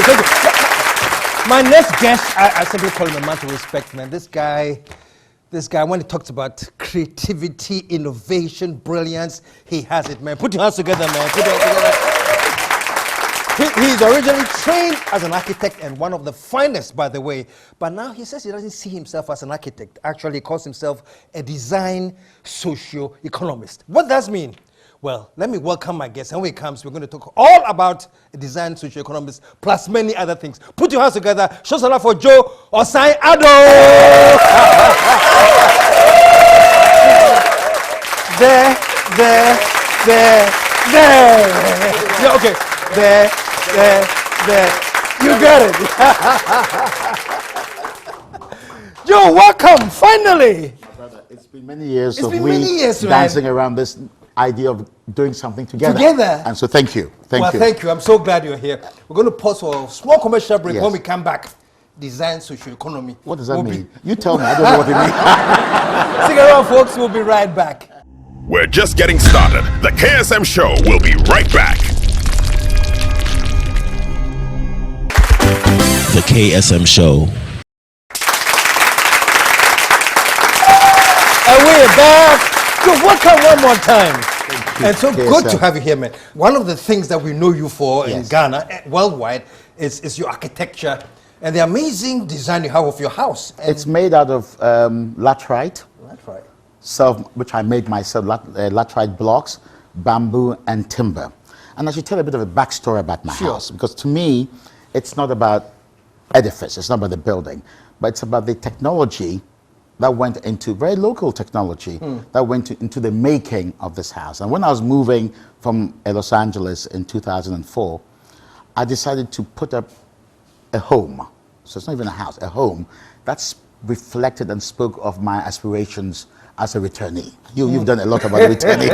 Thank you. My next guest, I simply call him a man to respect, man. This guy, when he talks about creativity, innovation, brilliance, he has it, man. Put your hands together, man. Put your hands together. He's originally trained as an architect and one of the finest, by the way. But now he says he doesn't see himself as an architect. Actually, he calls himself a design socio-economist. What does that mean? Well, let me welcome my guest. And when he comes, we're going to talk all about a design socio-economist plus many other things. Put your hands together. Show some love for Joe Osae-Addo. There. Yeah, okay. There. You got it. Joe, welcome, finally. Brother, it's been many years man. dancing around this idea of doing something together. And so thank you. Thank you. I'm so glad you're here. We're going to pause for a small commercial break. Yes. When we come back, design socio-economy. What does that mean? You tell me. I don't know what it means. Stick around, folks. We'll be right back. We're just getting started. The KSM Show will be right back. The KSM Show. And we're back. So welcome one more time. And so KSM. good to have you here, man. One of the things that we know you for in Yes. Ghana, worldwide, is your architecture and the amazing design you have of your house. And It's made out of laterite, that's right. which I made myself, laterite blocks, bamboo, and timber. And I should tell a bit of a backstory about my Sure. house, because to me, it's not about edifice, it's not about the building, but it's about the technology that went into, very local technology, that went into the making of this house. And when I was moving from Los Angeles in 2004, I decided to put up a home. So it's not even a house, a home that's reflected and spoke of my aspirations as a returnee. You've done a lot about returnee.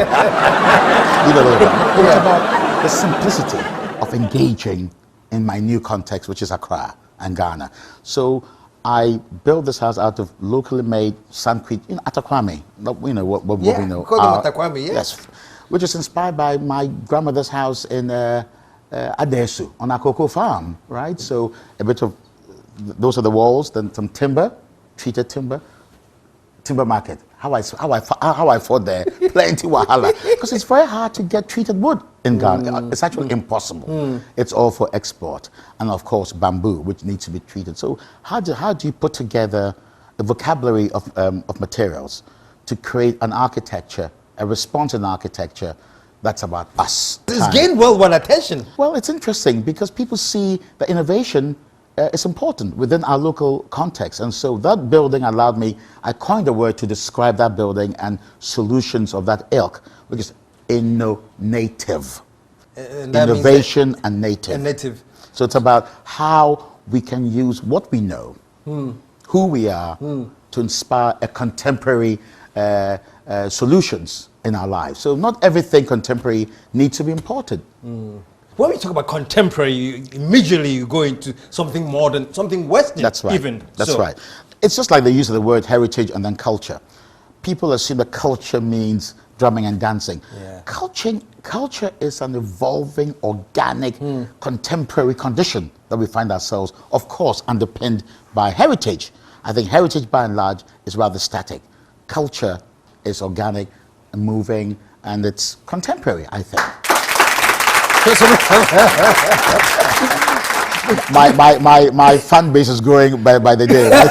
You know, it's about the simplicity of engaging in my new context, which is Accra and Ghana. So I built this house out of locally made sandcrete, Atakwame. You know what we know. Atakwame, Yes, which is inspired by my grandmother's house in Adesu on our cocoa farm, right? So a bit of those are the walls, then some timber, treated timber market. How I fought there, plenty wahala, because it's very hard to get treated wood in Ghana. It's actually impossible. It's all for export, and of course bamboo, which needs to be treated. So how do you put together a vocabulary of materials to create an architecture, a response in architecture that's about us? It's gained worldwide attention. Well, it's interesting because people see that innovation is important within our local context. And so that building allowed me, I coined a word to describe that building and solutions of that ilk, which is innovative. Innovation and native. And native. So it's about how we can use what we know, who we are, to inspire a contemporary solutions in our lives. So not everything contemporary needs to be imported. When we talk about contemporary, immediately you go into something modern, something Western. That's right. Even. That's right. It's just like the use of the word heritage and then culture. People assume that culture means drumming and dancing. Yeah. Culture is an evolving, organic, contemporary condition that we find ourselves, of course, underpinned by heritage. I think heritage, by and large, is rather static. Culture is organic and moving, and it's contemporary, I think. my fan base is growing by the day. Right?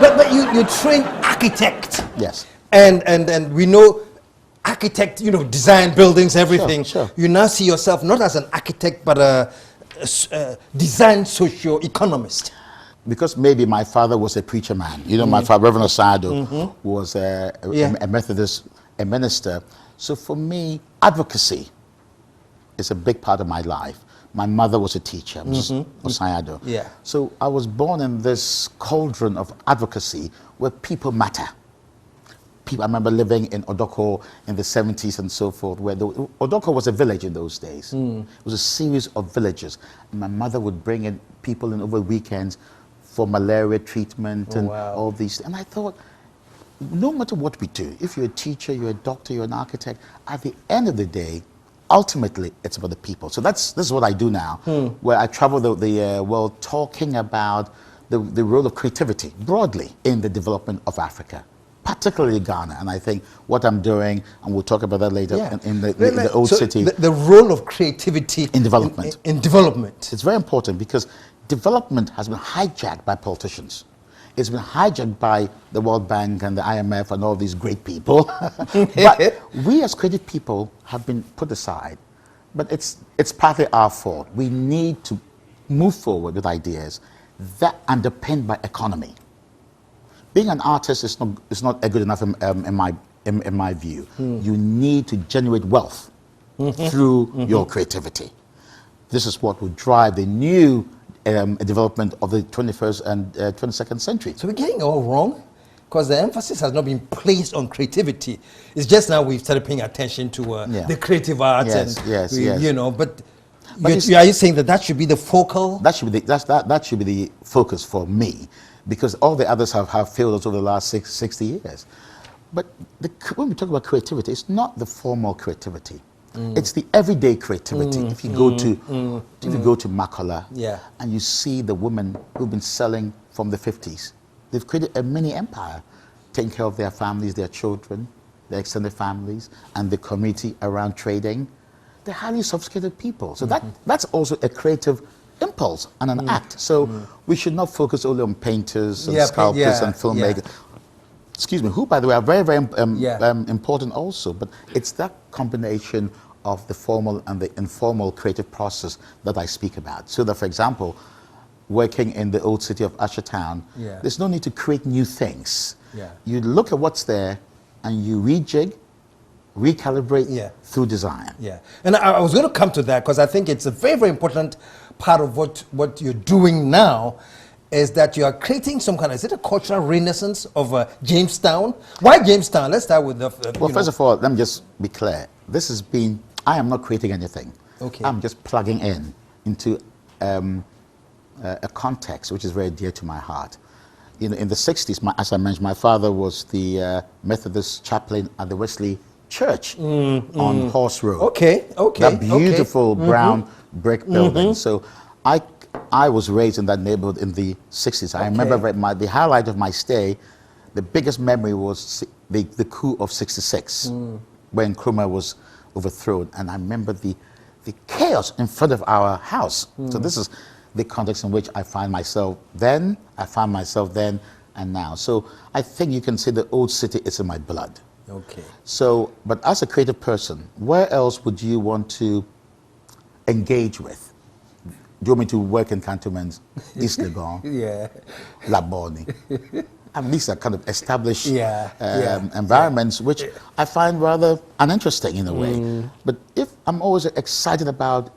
but you train architect. Yes. And we know architect, design buildings, everything. Sure. You now see yourself not as an architect, but a design socio-economist. Because maybe my father was a preacher man. My father, Reverend Osae-Addo, was a Methodist, a minister. So for me, advocacy is a big part of my life. My mother was a teacher, Mrs. Osae-Addo. Yeah. So I was born in this cauldron of advocacy where people matter. I remember living in Odoko in the 70s and so forth, where Odoko was a village in those days. It was a series of villages. And my mother would bring in people in over weekends for malaria treatment and all these. And I thought, no matter what we do, if you're a teacher, you're a doctor, you're an architect, at the end of the day, ultimately, it's about the people. So this is what I do now, where I travel the world talking about the role of creativity broadly in the development of Africa, particularly Ghana. And I think what I'm doing, and we'll talk about that later, in the old city. The role of creativity in development. In development. It's very important because development has been hijacked by politicians. It's been hijacked by the World Bank and the IMF and all these great people. But we as creative people have been put aside. But it's partly our fault. We need to move forward with ideas that are underpinned by economy. Being an artist is not good enough in my view. You need to generate wealth through your creativity. This is what will drive the new development of the 21st and 22nd century. So we're getting it all wrong, because the emphasis has not been placed on creativity. It's just now we've started paying attention to the creative arts, yes. you know. But are you saying that should be the focal? That should be the focus for me, because all the others have failed us over the last 60 years. But when we talk about creativity, it's not the formal creativity. It's the everyday creativity. If you go to Makola, and you see the women who've been selling from the 50s, they've created a mini empire, taking care of their families, their children, their extended families, and the community around trading. They're highly sophisticated people. So that's also a creative impulse and an act. So we should not focus only on painters and sculptors and filmmakers. Excuse me, who, by the way, are very, very important also. But it's that combination of the formal and the informal creative process that I speak about. So that, for example, working in the old city of Ashetown, there's no need to create new things. You look at what's there and you rejig, recalibrate through design. And I was going to come to that, because I think it's a very, very important part of what you're doing now, is that you are creating some kind of, is it a cultural renaissance of Jamestown? Why Jamestown? Let's start with well, first of all, let me just be clear. I am not creating anything. Okay. I'm just plugging into a context which is very dear to my heart. You know, in the 60s, as I mentioned, my father was the Methodist chaplain at the Wesley Church on Horse Road. Okay. That beautiful brown brick building. So I was raised in that neighborhood in the 60s. I remember the highlight of my stay, the biggest memory was the coup of 66, when Nkrumah was overthrown. And I remember the chaos in front of our house. So this is the context in which I found myself then, and now. So I think you can say the old city is in my blood. Okay. So, but as a creative person, where else would you want to engage with? Do you want me to work in cantonments, East Legon, Laboni? I mean, these are kind of established environments, which I find rather uninteresting in a way. But if I'm always excited about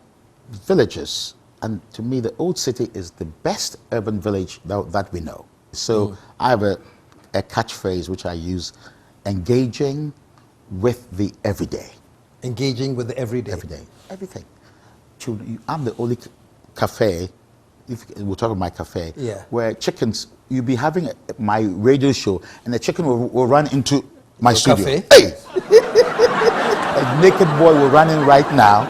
villages, and to me, the old city is the best urban village that we know. So I have a catchphrase which I use: engaging with the everyday. Engaging with the everyday. Everyday, everything. I'm the only cafe, if we'll talk about my cafe, where chickens, you'll be having my radio show and the chicken will run into my studio. Cafe? Hey! A naked boy will run in right now,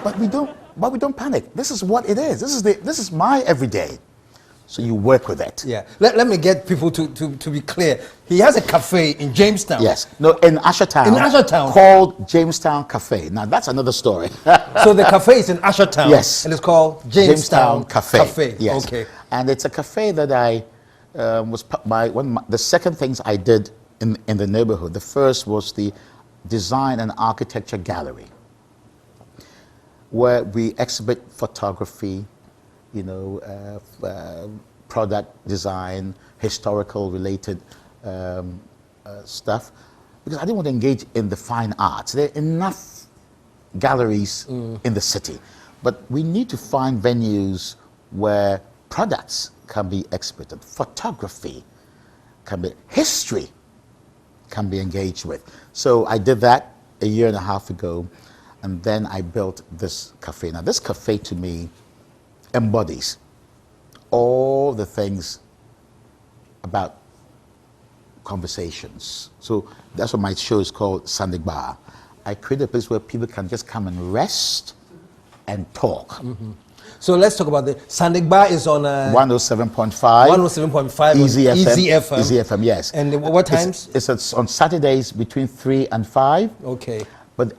but we don't panic. This is what it is. This is my everyday. So you work with it. Let me get people to be clear. He has a cafe in Jamestown. Yes. No, in Ashetown. In Ashetown. Called Jamestown Cafe. Now that's another story. So the cafe is in Ashetown. Yes. And it's called Jamestown Cafe. Yes. Okay. And it's a cafe that I the second things I did in the neighborhood. The first was the Design and Architecture Gallery, where we exhibit photography, you know, product design, historical related stuff, because I didn't want to engage in the fine arts. There are enough galleries in the city, but we need to find venues where products can be exhibited, photography can be, history can be engaged with. So I did that a year and a half ago, and then I built this cafe. Now this cafe to me embodies all the things about conversations. So that's what my show is called, Sandigba. I created a place where people can just come and rest and talk. So let's talk about the Sandigba is on 107.5. 107.5 Easy FM. Easy FM. Easy FM, yes. And what times? It's on Saturdays between 3 and 5. Okay.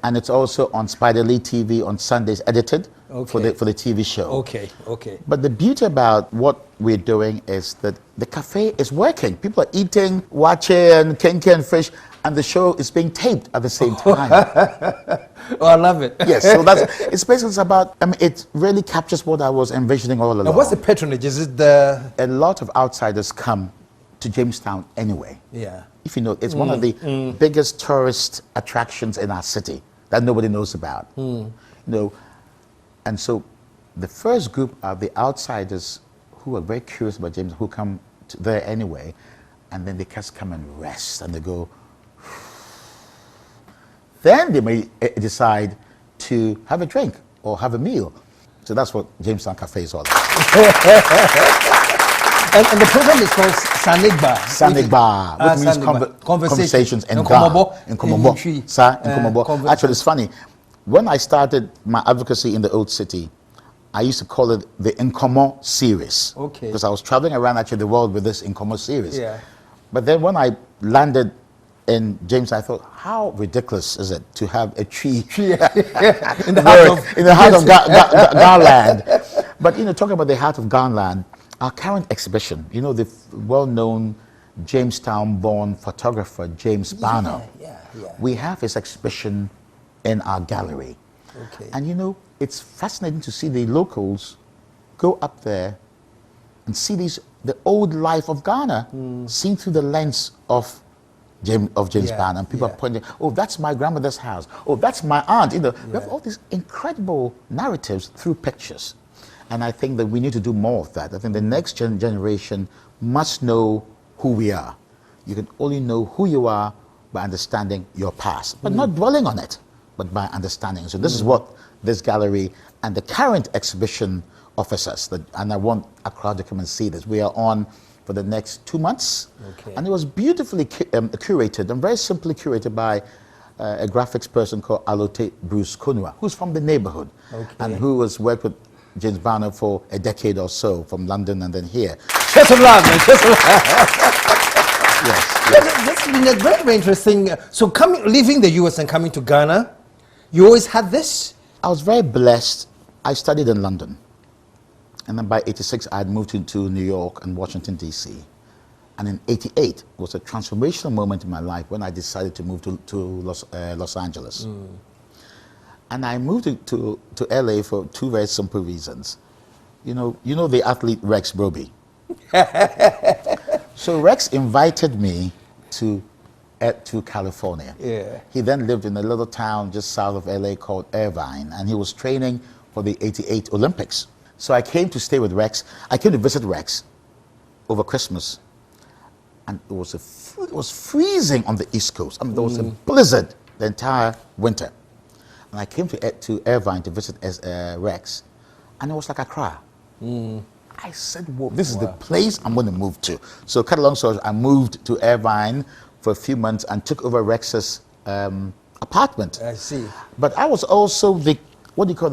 And it's also on Spider Lee TV on Sundays, edited for Okay. the TV show. Okay. Okay. But the beauty about what we're doing is that the cafe is working. People are eating, watching, kenke fish, and the show is being taped at the same time. Oh, I love it. Yes, so it's basically about, it really captures what I was envisioning all along. And what's the patronage? Is it the... A lot of outsiders come to Jamestown anyway. Yeah. If you know, it's one of the biggest tourist attractions in our city that nobody knows about. You know, and so the first group are the outsiders who are very curious about James, who come there anyway, and then they just come and rest, and they go. Then they may decide to have a drink or have a meal. So that's what Jamestown Cafe is all about. And the program is called Sandigba. Sandigba, which means conversations in Nkomobo. Nkomobo. Actually, it's funny. When I started my advocacy in the old city, I used to call it the Nkomo series. Okay. Because I was traveling around actually the world with this Nkomo series. Yeah. But then when I landed in James, I thought, how ridiculous is it to have a tree in the heart of Garland? But, you know, talking about the heart of Garland, our current exhibition, you know, the well-known Jamestown-born photographer, James Barnum. Yeah. We have his exhibition in our gallery. Okay. And, you know, it's fascinating to see the locals go up there and see the old life of Ghana seen through the lens of James Barnum. People are pointing, oh, that's my grandmother's house. Oh, that's my aunt. You know, we have all these incredible narratives through pictures. And I think that we need to do more of that. I think the next generation must know who we are. You can only know who you are by understanding your past, but not dwelling on it, but by understanding. So this is what this gallery and the current exhibition offers us. And I want a crowd to come and see this. We are on for the next 2 months. Okay. And it was beautifully curated and very simply curated by a graphics person called Alote Bruce Konua, who's from the neighborhood and who has worked with James Barnum for a decade or so, from London and then here. Share some love, man. Share some love. Yes. That's been a very, very interesting. So leaving the US and coming to Ghana, you always had this? I was very blessed. I studied in London. And then by 86, I had moved into New York and Washington, D.C. And in 88 was a transformational moment in my life when I decided to move to Los Angeles. And I moved to LA for two very simple reasons. You know the athlete Rex Broby. So Rex invited me to California. Yeah. He then lived in a little town just south of LA called Irvine, and he was training for the 88 Olympics. So I came to stay with Rex. I came to visit Rex over Christmas, and it was freezing on the East Coast. I mean, there was a blizzard the entire winter. And I came to Irvine to visit Rex, and it was like a cry. I said, whoa, this is the place I'm going to move to. So cut a long story, I moved to Irvine for a few months and took over Rex's apartment. I see. But I was also the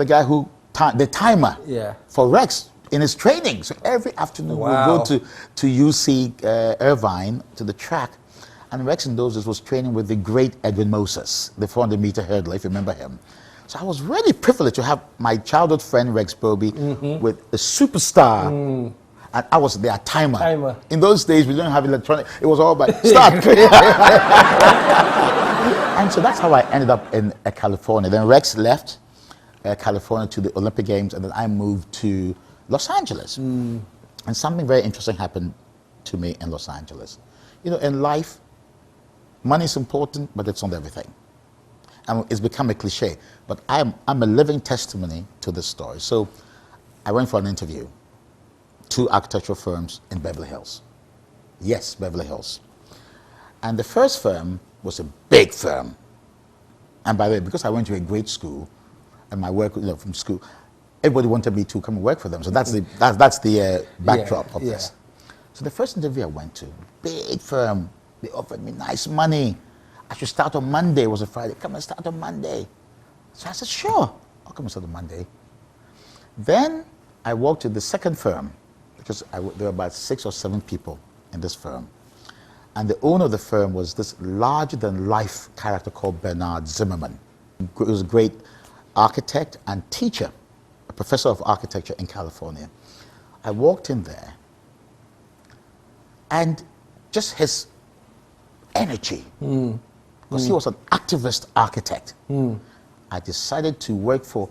guy who, the timer for Rex in his training. So every afternoon we would go to UC Irvine, to the track. And Rex in those days was training with the great Edwin Moses, the 400-meter hurdler, if you remember him. So I was really privileged to have my childhood friend Rex Broby with a superstar. And I was their timer. In those days, we didn't have electronic. It was all by start. And so that's how I ended up in California. Then Rex left California to the Olympic Games, and then I moved to Los Angeles. And something very interesting happened to me in Los Angeles. You know, in life, money is important, but it's not everything. And it's become a cliche, but I'm a living testimony to this story. So I went for an interview, 2 architectural firms in Beverly Hills. Yes, Beverly Hills. And the first firm was a big firm. And by the way, because I went to a great school, and my work from school, everybody wanted me to come and work for them. So that's the backdrop of this. So the first interview I went to, big firm, they offered me nice money. I should start on Monday. It was a Friday. Come and start on Monday. So I said, sure, I'll come and start on Monday. Then I walked to the second firm, because there were about 6 or 7 people in this firm. And the owner of the firm was this larger-than-life character called Bernard Zimmerman. He was a great architect and teacher, a professor of architecture in California. I walked in there, and just his energy, because he was an activist architect. I decided to work for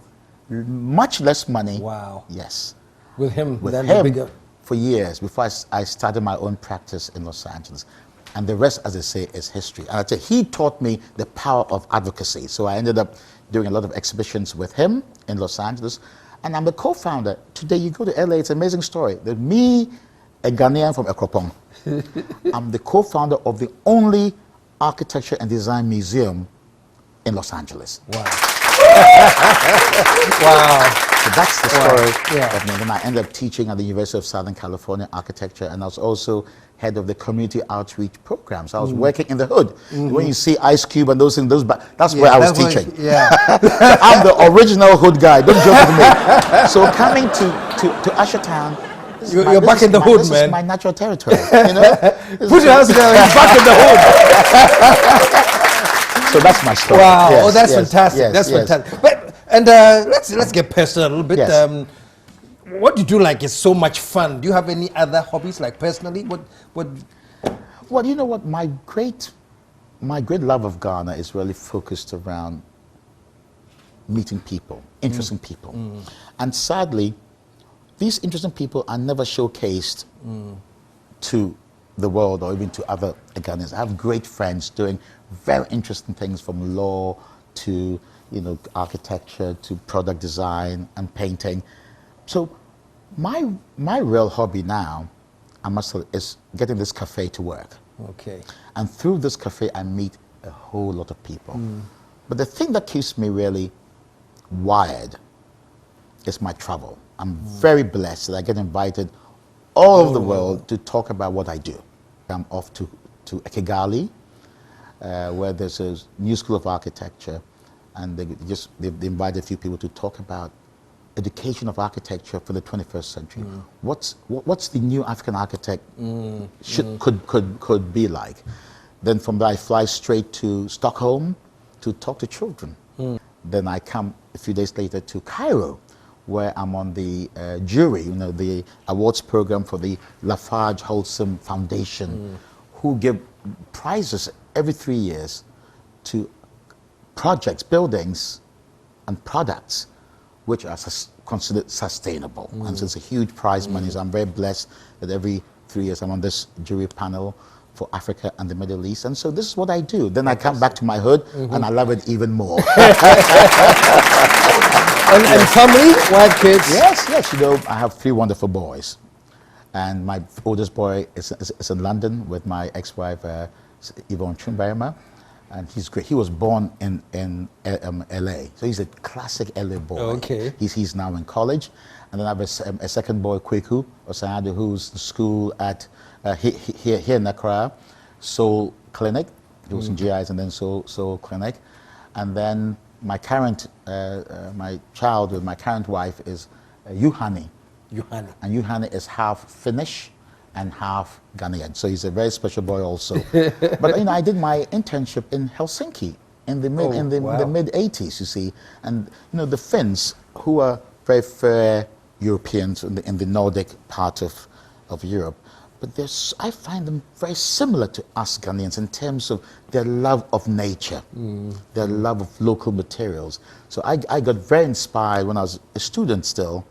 much less money. Wow. Yes. With him, With then him bigger. for years before I started my own practice in Los Angeles. And the rest, as they say, is history. And I tell you, he taught me the power of advocacy. So I ended up doing a lot of exhibitions with him in Los Angeles. And I'm the co-founder. Today you go to LA, it's an amazing story. There's me, a Ghanaian from Ekropong. I'm the co-founder of the only architecture and design museum in Los Angeles. Wow. Wow. So that's the story Yeah. of me. Then I ended up teaching at the University of Southern California architecture, and I was also head of the community outreach program. So I was working in the hood. When you see Ice Cube and those things, that's where I was teaching. I'm the original hood guy. Don't joke with me. So coming to Ushertown, You're back in the hood, this man. This is my natural territory. You know? Put your hands together. You're back in the hood. So that's my story. Wow. Yes, Oh, that's yes, fantastic. yes, That's yes. fantastic. But let's get personal a little bit. Yes. What you do like is so much fun. Do you have any other hobbies, like personally? What? Well, you know what? My great love of Ghana is really focused around meeting people, interesting people. And sadly, these interesting people are never showcased to the world or even to other Ghanaians. I have great friends doing very interesting things, from law to architecture to product design and painting. So my real hobby now, I must say, is getting this cafe to work. Okay. And through this cafe, I meet a whole lot of people. But the thing that keeps me really wired is my travel. I'm very blessed that I get invited all over the world to talk about what I do. I'm off to Kigali, where there's a new school of architecture, and they've invited a few people to talk about education of architecture for the 21st century. What's the new African architect could be like? Then from there I fly straight to Stockholm to talk to children. Then I come a few days later to Cairo, where I'm on the jury, the awards program for the Lafarge Wholesome Foundation, who give prizes every 3 years to projects, buildings, and products which are considered sustainable. And so it's a huge prize money. So I'm very blessed that every 3 years I'm on this jury panel for Africa and the Middle East. And so this is what I do. Then I come back to my hood and I love it even more. And family, wife, kids? Yes. I have 3 wonderful boys. And my oldest boy is in London with my ex-wife, Yvonne Chumbarima. And he's great. He was born in LA. So he's a classic LA boy. Okay. He's now in college. And then I have a second boy, Kwaku Osae-Addo, who's in school at here in Accra, Soul Clinic. He was in GIs and then Soul Clinic. And then my current, my child with my current wife is Yuhani. And Yuhani is half Finnish and half Ghanaian. So he's a very special boy also. But I did my internship in Helsinki in the mid 80s, you see. And the Finns, who are very fair Europeans in the Nordic part of Europe, but I find them very similar to us Ghanaians in terms of their love of nature, their love of local materials. So I got very inspired when I was a student still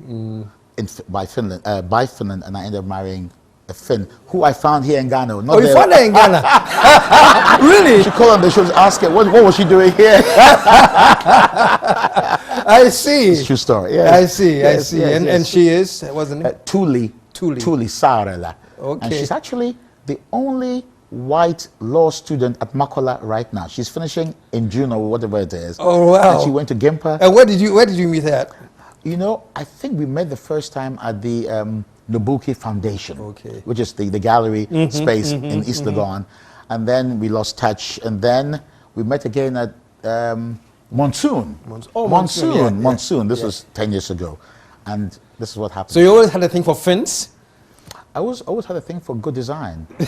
by Finland, and I ended up marrying a Finn who I found here in Ghana. You found her in Ghana? Really? She called on the show to ask her, what was she doing here? I see. It's a true story. Yes. I see. Yes. And she is, wasn't it? Tuli Sarela. Okay. And she's actually the only white law student at Makola right now. She's finishing in June or whatever it is. Oh, wow. And she went to Gimpa. And where did you meet her at? I think we met the first time at the Nobuki Foundation, which is the gallery space in East Legon. And then we lost touch. And then We met again at Monsoon. Monsoon, Monsoon. This was 10 years ago. And this is what happened. So you always had a thing for fins? I always had a thing for good design. Put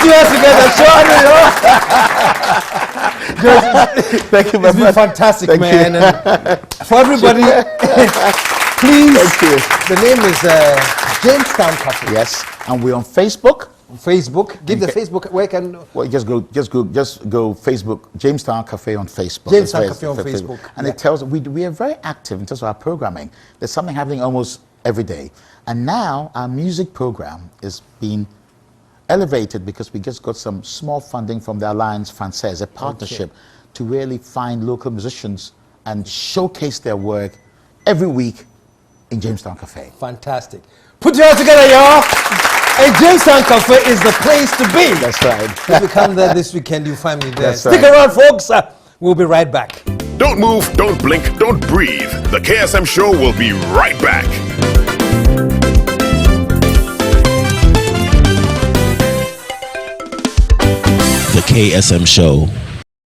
your hands together, Sean. Thank you, my It's been friend. fantastic, Thank man. you. And for everybody, please. Thank you. The name is Jamestown Cafe. Yes, and we're on Facebook. Facebook. Give the Okay. Facebook. Where can? Well, just go Facebook, Jamestown Cafe on Facebook. Jamestown That's Cafe on where it's- Facebook. And Yeah. it tells, we are very active in terms of our programming. There's something happening almost every day. And now our music program is being elevated because we just got some small funding from the Alliance Française, a partnership to really find local musicians and showcase their work every week in Jamestown Cafe. Fantastic. Put your hands together, y'all. And Jamestown Cafe is the place to be. That's right. If you come there this weekend, you'll find me there. That's Stick right. around, folks. We'll be right back. Don't move, don't blink, don't breathe. The KSM Show will be right back. The KSM Show